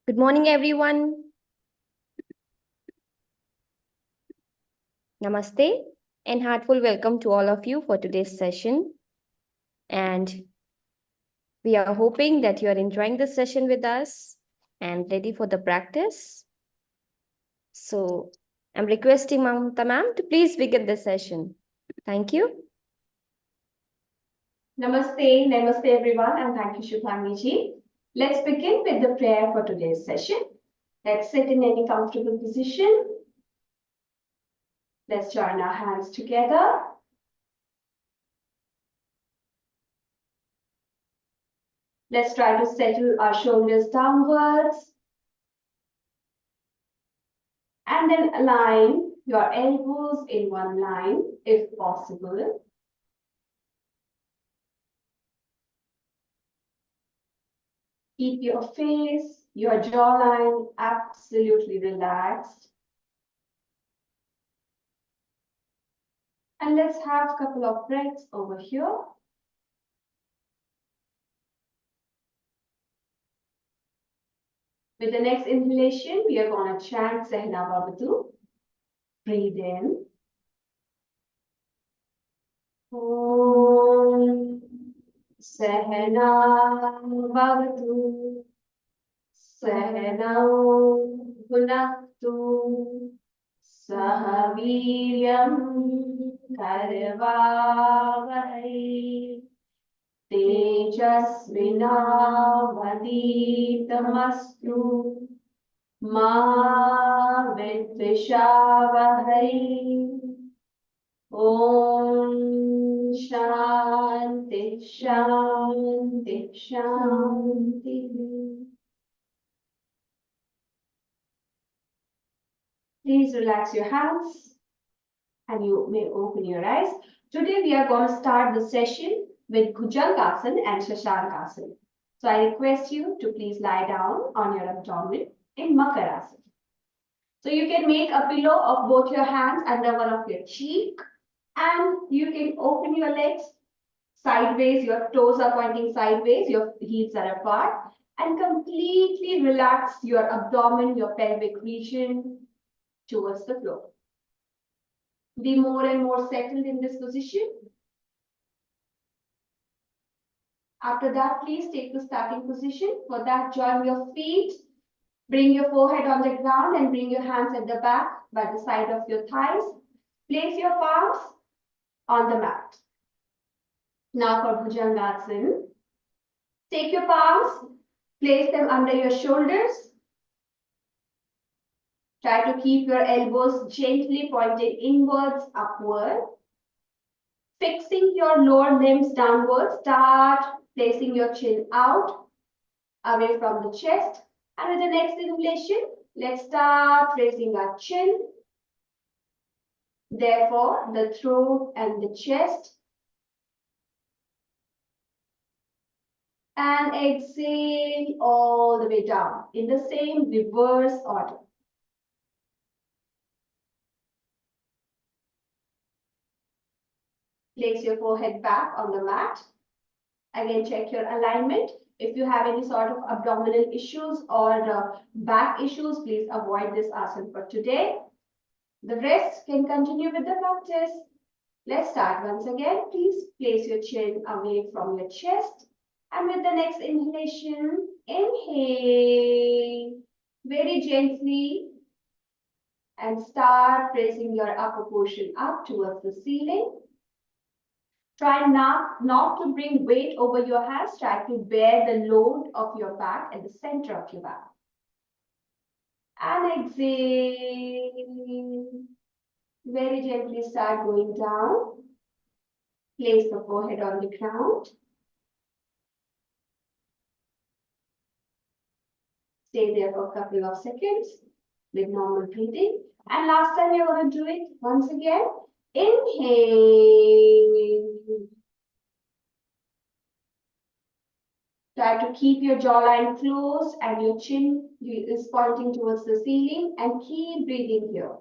Good morning, everyone. Namaste and heartful welcome to all of you for today's session. And we are hoping that you are enjoying the session with us and ready for the practice. So I'm requesting Mamta ma'am to please begin the session. Thank you. Namaste, namaste everyone, and thank you, Shubhangi ji. Let's begin with the prayer for today's session. Let's sit in any comfortable position. Let's join our hands together. Let's try to settle our shoulders downwards. And then align your elbows in one line if possible. Keep your face, your jawline absolutely relaxed. And let's have a couple of breaths over here. With the next inhalation, we are going to chant Sehna Bhavatu. Breathe in. Om Sehna Bhavatu. Sehnau Bhunaktu. Sahaviryam Karvavahai. Tejasvinavaditamastu. Ma Vidvishavahai. Om Shanti Shanti Shanti. Please relax your hands and you may open your eyes. Today we are going to start the session with Bhujangasana and Shashankasana. So I request you to please lie down on your abdomen in Makarasana. So you can make a pillow of both your hands under one of your cheek, and you can open your legs sideways, your toes are pointing sideways, your heels are apart, and completely relax your abdomen, your pelvic region towards the floor. Be more and more settled in this position. After that, please take the starting position. For that, join your feet, bring your forehead on the ground and bring your hands at the back by the side of your thighs. Place your palms on the mat. Now for Bhujangasana. Take your palms, place them under your shoulders. Try to keep your elbows gently pointed inwards, upward. Fixing your lower limbs downwards, start placing your chin out, away from the chest. And with the next inhalation, let's start raising our chin. Therefore, the throat and the chest. And exhale all the way down in the same reverse order. Place your forehead back on the mat. Again, check your alignment. If you have any sort of abdominal issues or back issues, please avoid this asana for today. The rest can continue with the practice. Let's start once again. Please place your chin away from your chest. And with the next inhalation, inhale very gently and start raising your upper portion up towards the ceiling. Try not to bring weight over your hands. Try to bear the load of your back at the center of your back. And exhale. Very gently start going down. Place the forehead on the ground. Stay there for a couple of seconds with normal breathing. And last time you're going to do it once again. Inhale. Try to keep your jawline closed and your chin is pointing towards the ceiling, and keep breathing here.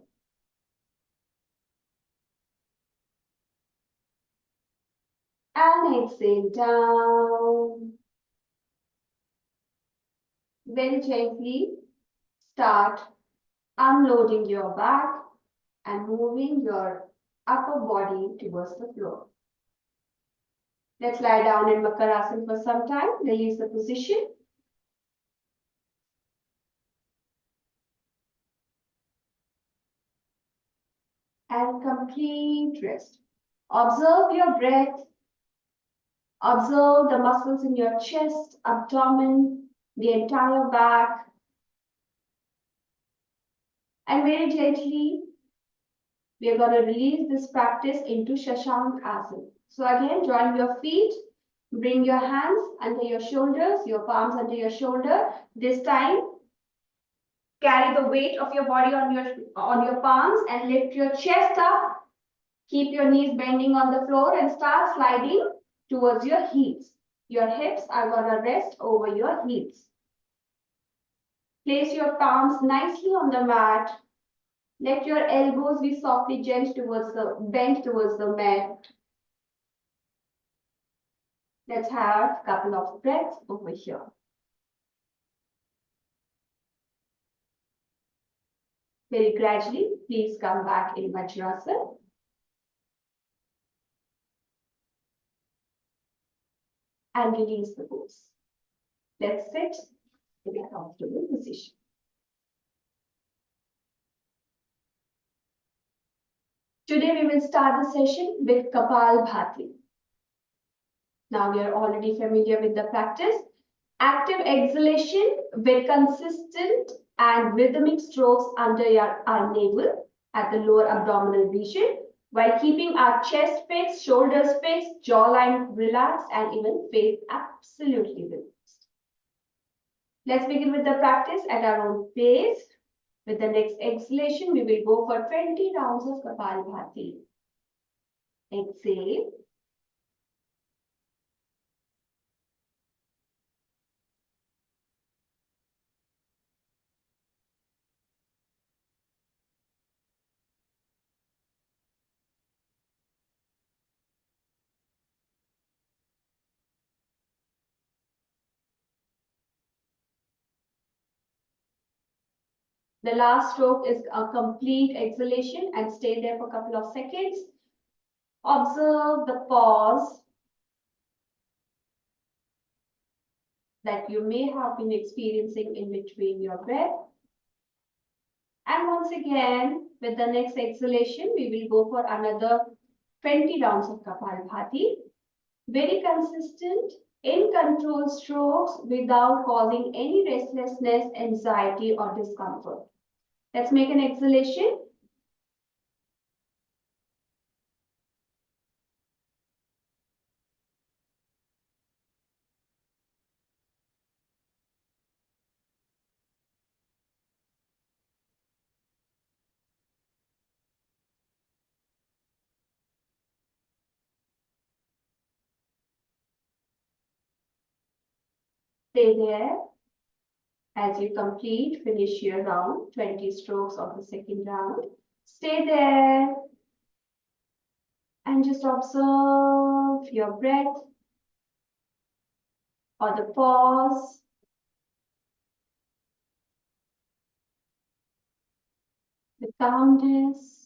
And exhale down. Very gently start unloading your back and moving your upper body towards the floor. Let's lie down in Makarasana for some time. Release the position. And complete rest. Observe your breath. Observe the muscles in your chest, abdomen, the entire back. And very gently, we are going to release this practice into Shashank Asana. So again, join your feet, bring your hands under your shoulders, your palms under your shoulder. This time, carry the weight of your body on your palms and lift your chest up. Keep your knees bending on the floor and start sliding towards your heels. Your hips are going to rest over your heels. Place your palms nicely on the mat. Let your elbows be softly bent towards the mat. Let's have a couple of breaths over here. Very gradually, please come back in Vajrasana. And release the pose. Let's sit in a comfortable position. Today we will start the session with Kapalabhati. Now we are already familiar with the practice. Active exhalation with consistent and rhythmic strokes under our navel at the lower abdominal region, while keeping our chest fixed, shoulders fixed, jawline relaxed, and even face absolutely relaxed. Let's begin with the practice at our own pace. With the next exhalation, we will go for 20 rounds of Kapalabhati. Exhale. The last stroke is a complete exhalation and stay there for a couple of seconds. Observe the pause that you may have been experiencing in between your breath. And once again, with the next exhalation, we will go for another 20 rounds of Kapalabhati. Very consistent, in control strokes without causing any restlessness, anxiety, or discomfort. Let's make an exhalation. Stay there as you finish your round, 20 strokes of the second round. Stay there and just observe your breath or the pause. The calmness.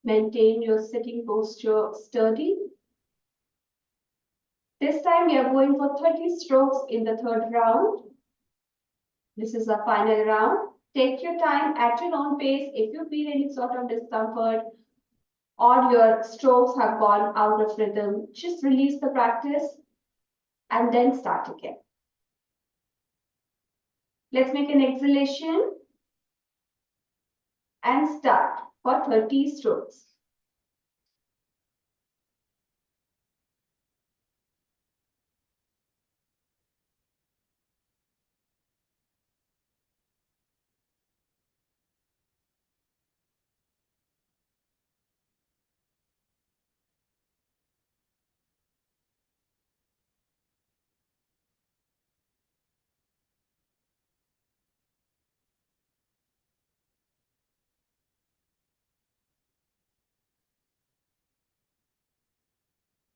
Maintain your sitting posture sturdy. This time we are going for 30 strokes in the third round. This is our final round. Take your time at your own pace. If you feel any sort of discomfort or your strokes have gone out of rhythm, just release the practice and then start again. Let's make an exhalation and start for 30 strokes.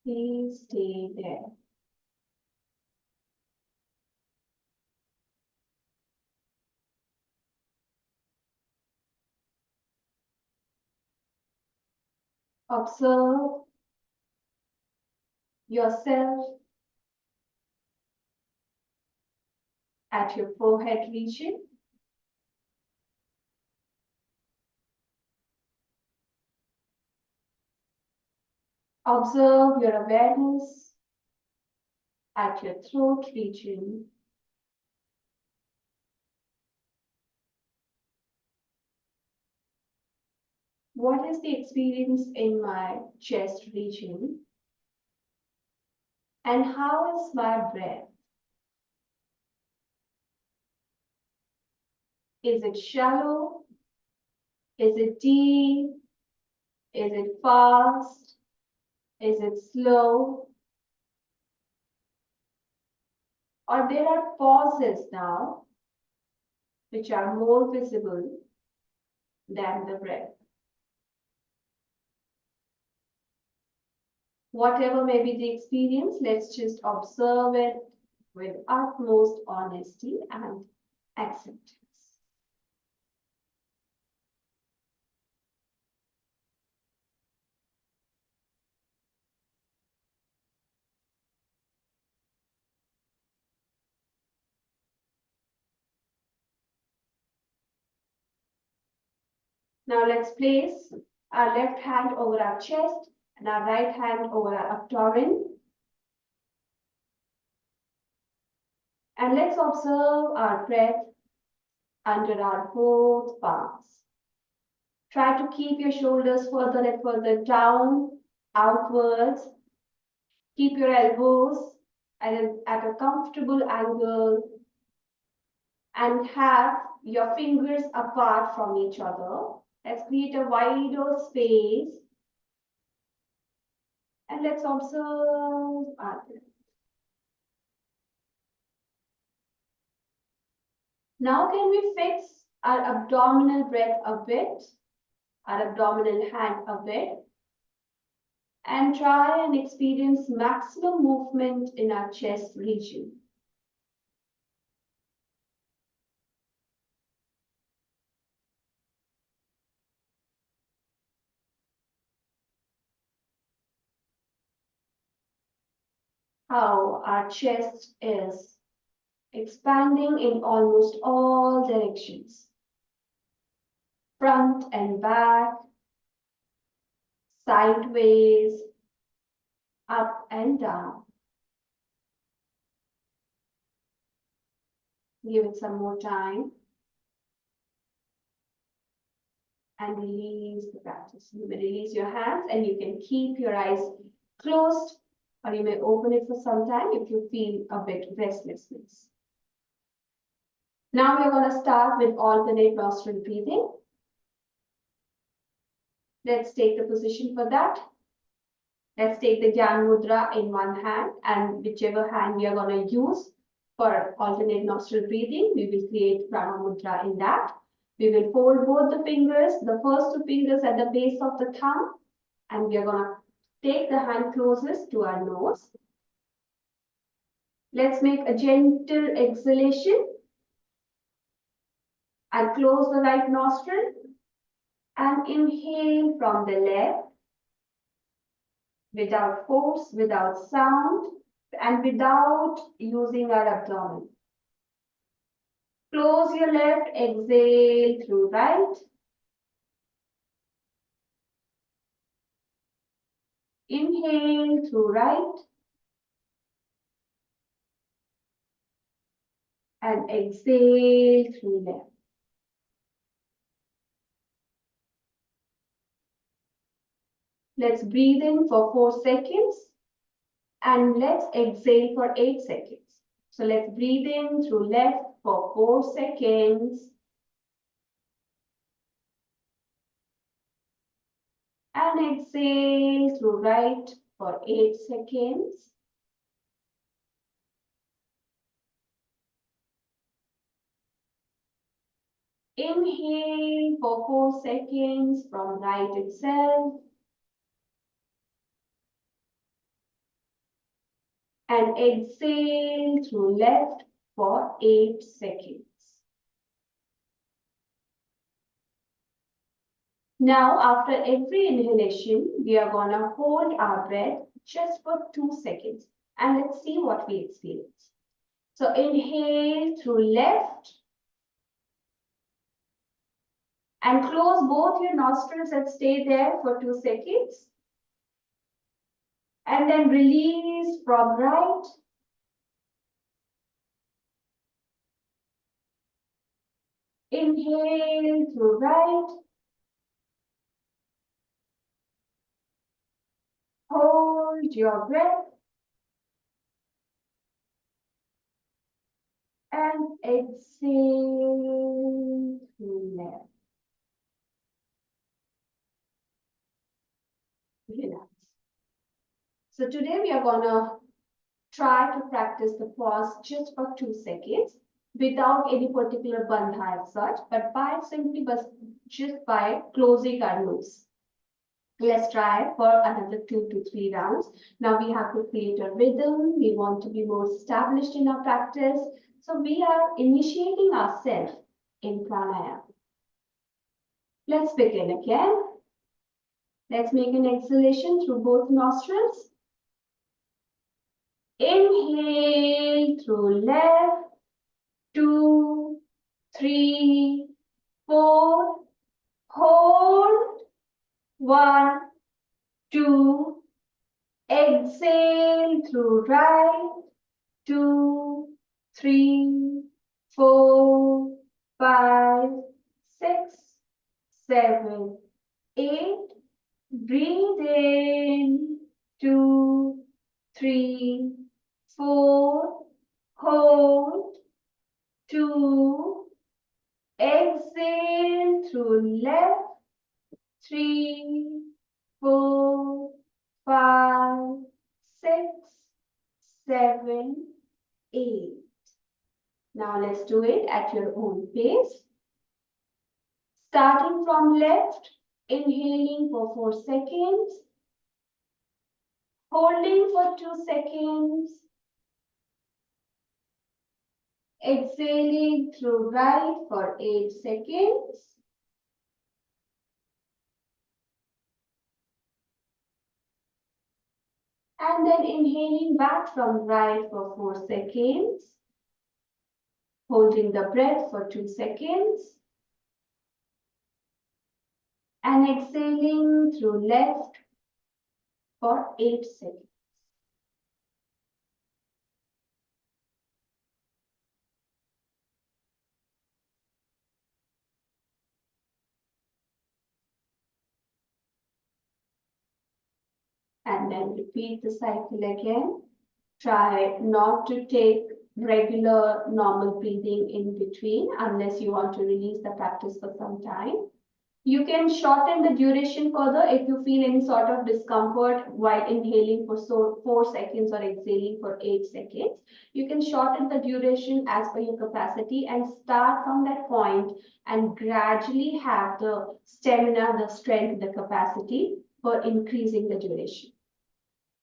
Please stay there. Observe yourself at your forehead region. Observe your awareness at your throat region. What is the experience in my chest region? And how is my breath? Is it shallow? Is it deep? Is it fast? Is it slow? Or there are pauses now which are more visible than the breath. Whatever may be the experience, let's just observe it with utmost honesty and acceptance. Now let's place our left hand over our chest and our right hand over our abdomen. And let's observe our breath under our both palms. Try to keep your shoulders further and further down, outwards. Keep your elbows at a comfortable angle and have your fingers apart from each other. Let's create a wider space and let's observe our breath. Now can we fix our abdominal breath a bit, our abdominal hand a bit, and try and experience maximum movement in our chest region. How our chest is expanding in almost all directions. Front and back, sideways, up and down. Give it some more time. And release the practice. You may release your hands and you can keep your eyes closed or you may open it for some time if you feel a bit restlessness. Now we're going to start with alternate nostril breathing. Let's take the position for that. Let's take the Jnana Mudra in one hand and whichever hand we are going to use for alternate nostril breathing, we will create Prana Mudra in that. We will fold both the fingers, the first two fingers at the base of the thumb, and we are going to take the hand closest to our nose. Let's make a gentle exhalation and close the right nostril and inhale from the left without force, without sound, and without using our abdomen. Close your left, exhale through right. Inhale through right. And exhale through left. Let's breathe in for 4 seconds and let's exhale for 8 seconds. So let's breathe in through left for 4 seconds. And exhale through right for 8 seconds. Inhale for 4 seconds from right itself. And exhale through left for 8 seconds. Now, after every inhalation, we are going to hold our breath just for 2 seconds. And let's see what we experience. So inhale through left and close both your nostrils and stay there for 2 seconds. And then release from right. Inhale through right. Hold your breath. And exhale through left. Relax. So today we are going to try to practice the pause just for 2 seconds without any particular bandha as such, but by simply just by closing our nose. Let's try for another 2 to 3 rounds. Now we have to create a rhythm. We want to be more established in our practice. So we are initiating ourselves in pranayama. Let's begin again. Let's make an exhalation through both nostrils. Inhale through left, 2, 3, 4. Hold, 1, 2. Exhale through right, 2, 3, 4, 5, 6, 7, 8. Breathe in, 2, 3, 4. Hold, 2. Exhale through left, 3, 4, 5, 6, 7, 8. Now let's do it at your own pace. Starting from left, inhaling for 4 seconds, holding for 2 seconds, exhaling through right for 8 seconds, and then inhaling back from right for 4 seconds, holding the breath for 2 seconds, and exhaling through left for 8 seconds. And then repeat the cycle again. Try not to take regular normal breathing in between unless you want to release the practice for some time. You can shorten the duration further if you feel any sort of discomfort while inhaling for 4 seconds or exhaling for 8 seconds. You can shorten the duration as per your capacity and start from that point and gradually have the stamina, the strength, the capacity for increasing the duration.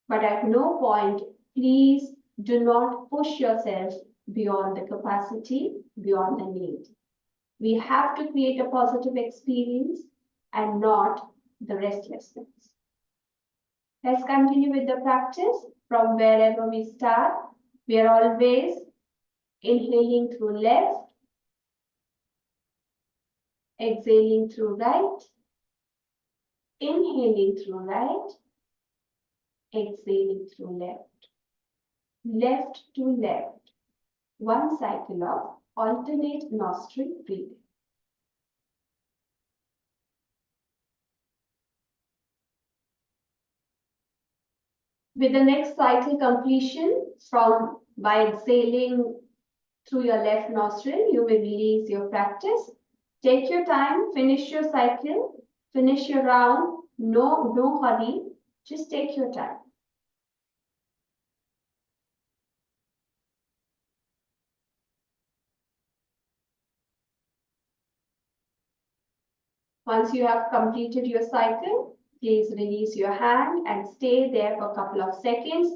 But at no point, please do not push yourself beyond the capacity, beyond the need. We have to create a positive experience and not the restlessness. Let's continue with the practice from wherever we start. We are always inhaling through left, exhaling through right, inhaling through right, exhaling through left, left to left. One cycle of alternate nostril breathing. With the next cycle completion, from by exhaling through your left nostril, you will release your practice. Take your time, finish your cycle, finish your round. No hurry, just take your time. Once you have completed your cycle, please release your hand and stay there for a couple of seconds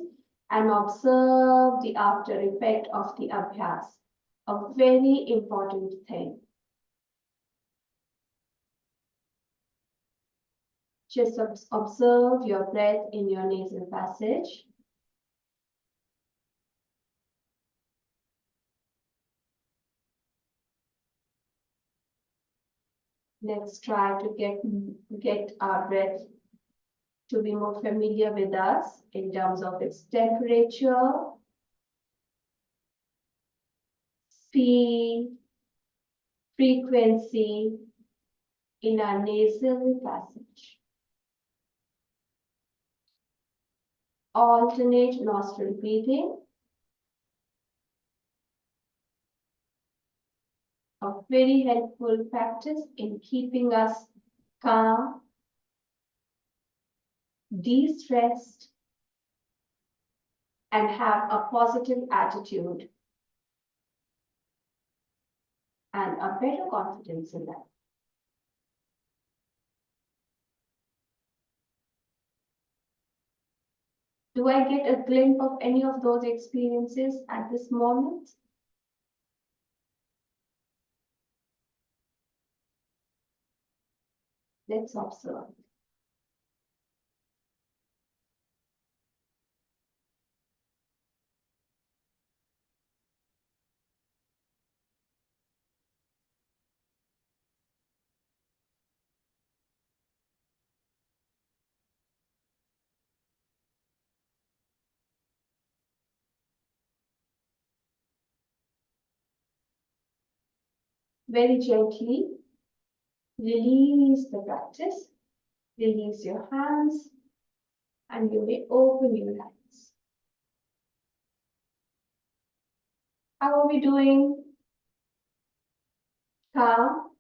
and observe the after effect of the abhyas. A very important thing. Just observe your breath in your nasal passage. Let's try to get our breath to be more familiar with us in terms of its temperature, speed, frequency in our nasal passage. Alternate nostril breathing. A very helpful practice in keeping us calm, de-stressed, and have a positive attitude and a better confidence in life. Do I get a glimpse of any of those experiences at this moment? Let's observe. Very gently, release the practice, release your hands, and you may open your eyes. How are we doing? Calm?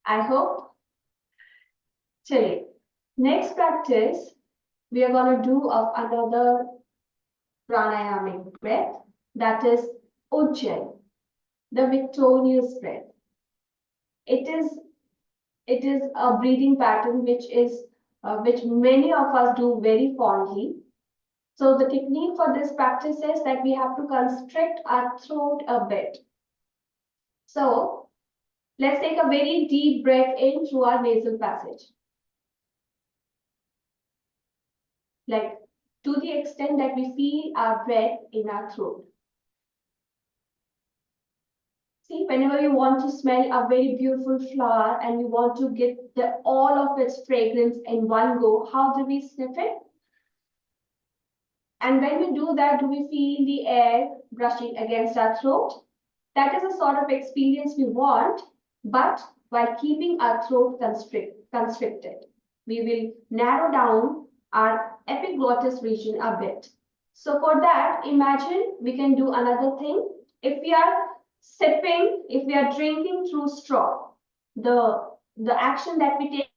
I hope. Chale. Next practice, we are going to do of another pranayamic breath, that is Ujjayi, the victorious breath. It is a breathing pattern which many of us do very fondly. So the technique for this practice is that we have to constrict our throat a bit. So let's take a very deep breath in through our nasal passage. Like to the extent that we feel our breath in our throat. See, whenever you want to smell a very beautiful flower and you want to get all of its fragrance in one go, how do we sniff it? And when we do that, do we feel the air brushing against our throat? That is a sort of experience we want, but while keeping our throat constricted. We will narrow down our epiglottis region a bit. So for that, imagine we can do another thing. If we are sipping, if we are drinking through straw, the action that we take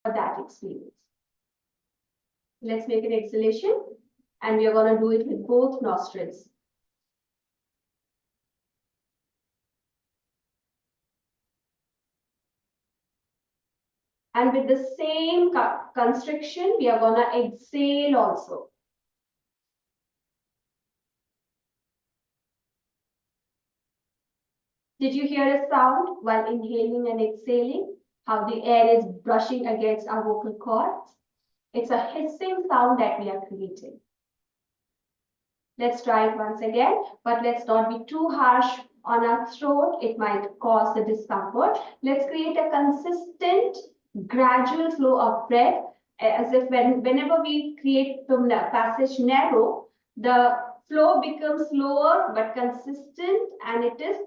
for that experience. Let's make an exhalation, and we are going to do it with both nostrils. And with the same constriction, we are going to exhale also. Did you hear a sound while inhaling and exhaling? How the air is brushing against our vocal cords? It's a hissing sound that we are creating. Let's try it once again, but let's not be too harsh on our throat. It might cause the discomfort. Let's create a consistent, gradual flow of breath, as if whenever we create the passage narrow, the flow becomes slower but consistent, and it is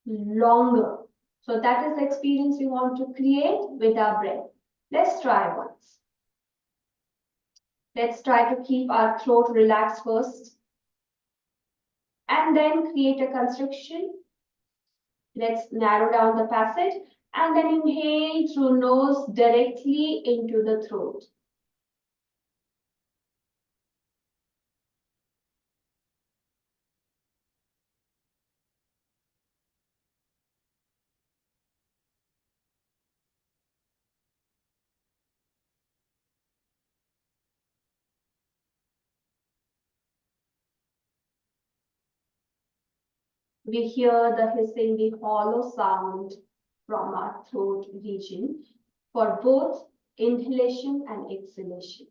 longer. So that is the experience we want to create with our breath. Let's try once. Let's try to keep our throat relaxed first, and then create a constriction. Let's narrow down the passage, and then inhale through nose directly into the throat. We hear the hissing, the hollow sound from our throat region for both inhalation and exhalation.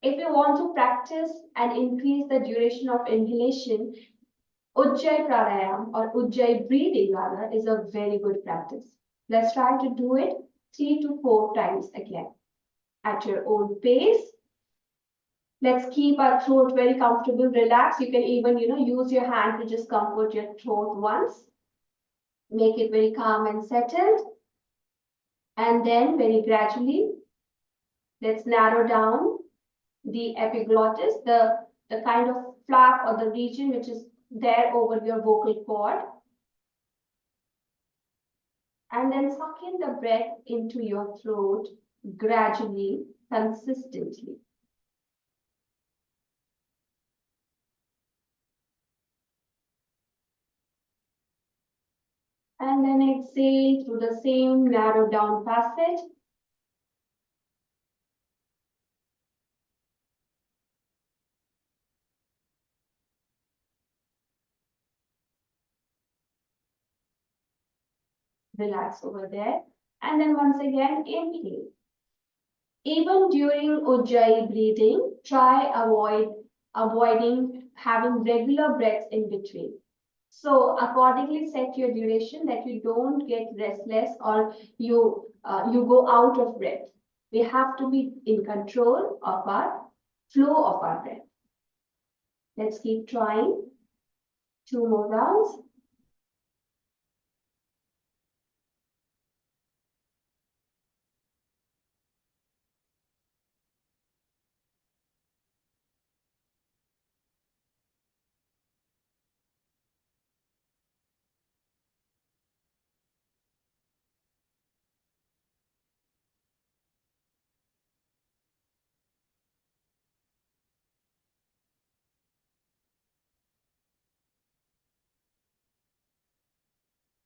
If you want to practice and increase the duration of inhalation, Ujjayi pranayam or Ujjayi breathing rather is a very good practice. Let's try to do it 3 to 4 times again at your own pace. Let's keep our throat very comfortable, relax. You can even, use your hand to just comfort your throat once. Make it very calm and settled. And then very gradually, let's narrow down the epiglottis, the kind of flap or the region which is there over your vocal cord. And then suck in the breath into your throat gradually, consistently. And then exhale through the same narrow down passage. Relax over there. And then once again, inhale. Even during Ujjayi breathing, try avoiding having regular breaths in between. So accordingly set your duration that you don't get restless or you go out of breath. We have to be in control of our flow of our breath. Let's keep trying. 2 more rounds.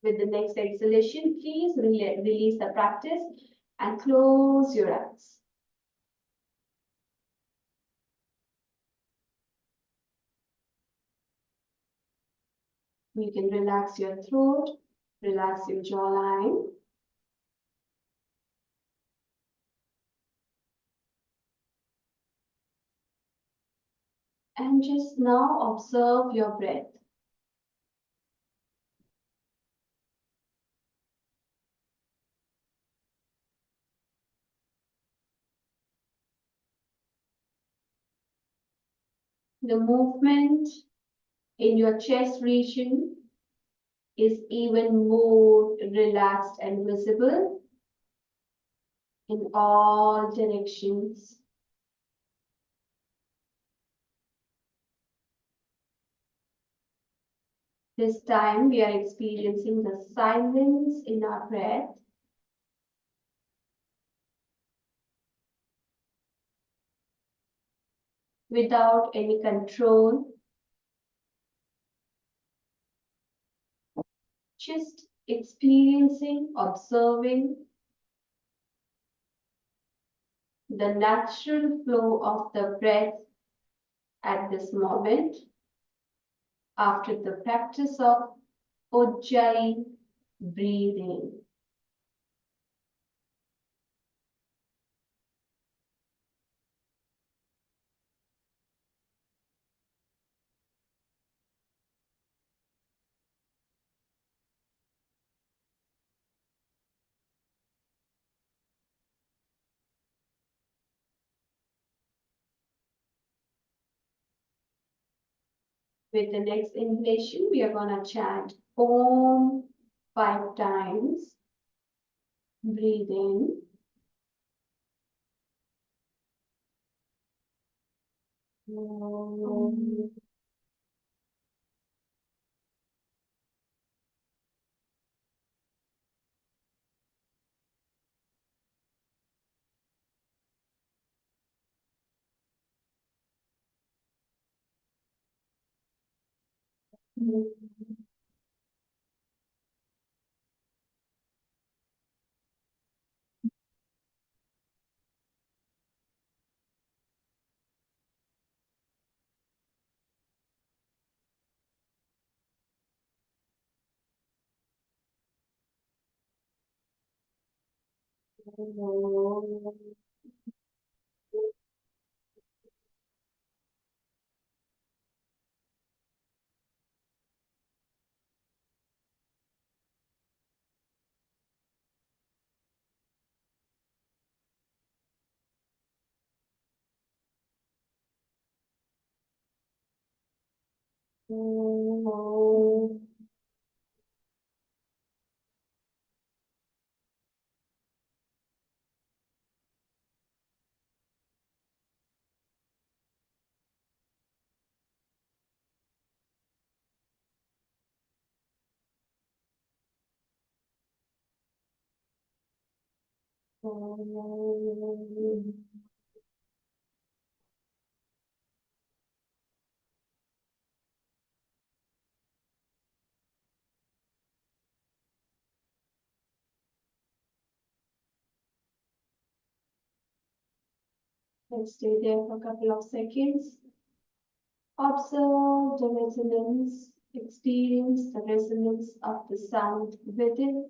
With the next exhalation, please release the practice and close your eyes. You can relax your throat, relax your jawline. And just now observe your breath. The movement in your chest region is even more relaxed and visible in all directions. This time we are experiencing the silence in our breath. Without any control, just experiencing, observing the natural flow of the breath at this moment after the practice of Ujjayi breathing. With the next inhalation, we are going to chant Om 5 times. Breathe in. Om. And stay there for a couple of seconds. Observe the resonance, experience the resonance of the sound within,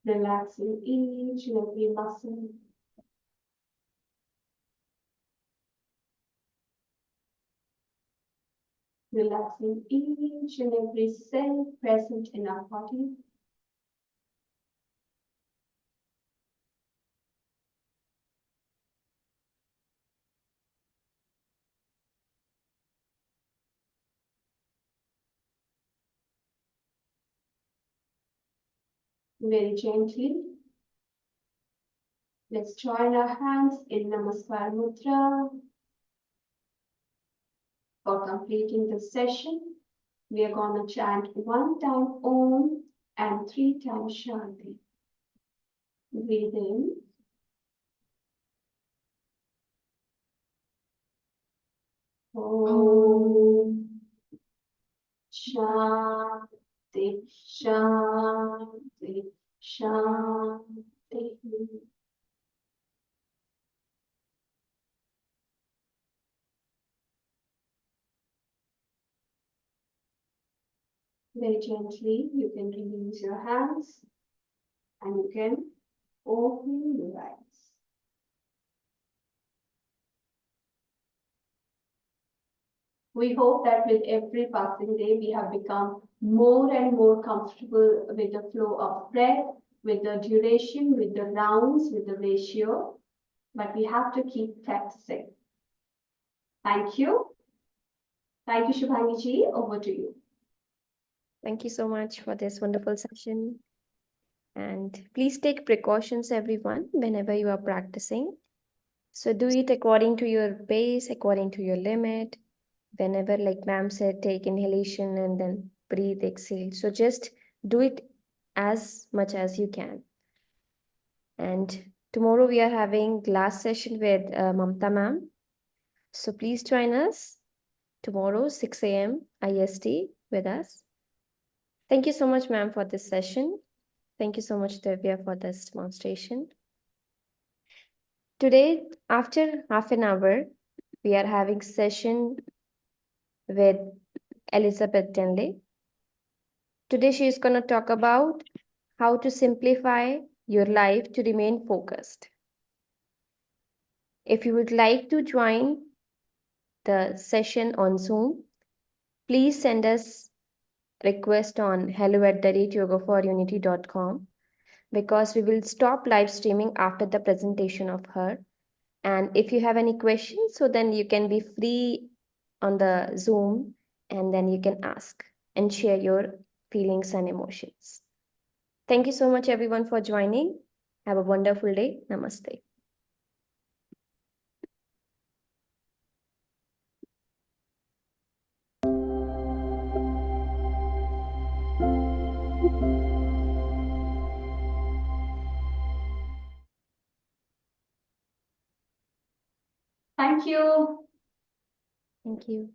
relaxing each and every muscle, relaxing each and every cell present in our body. Very gently, let's join our hands in Namaskar Mudra. For completing the session, we are going to chant 1 time Om and 3 times Shanti. Breathe in. Om Shanti Shanti Shanti. Very gently, you can release your hands and you can open your eyes. We hope that with every passing day, we have become more and more comfortable with the flow of breath, with the duration, with the rounds, with the ratio. But we have to keep practicing. Thank you. Thank you, Shubhangi ji. Over to you. Thank you so much for this wonderful session. And please take precautions, everyone, whenever you are practicing. So do it according to your pace, according to your limit. Whenever, like ma'am said, take inhalation and then breathe, exhale. So just do it as much as you can. And tomorrow we are having last session with Mamta ma'am. So please join us tomorrow, 6 a.m. IST with us. Thank you so much, ma'am, for this session. Thank you so much, Divya, for this demonstration. Today, after half an hour, we are having session with Elizabeth Denley. Today, she is going to talk about how to simplify your life to remain focused. If you would like to join the session on Zoom, please send us request on hello@yoga4unity.com, because we will stop live streaming after the presentation of her. And if you have any questions, so then you can be free on the Zoom and then you can ask and share your feelings and emotions. Thank you so much, everyone, for joining. Have a wonderful day. Namaste. Thank you. Thank you.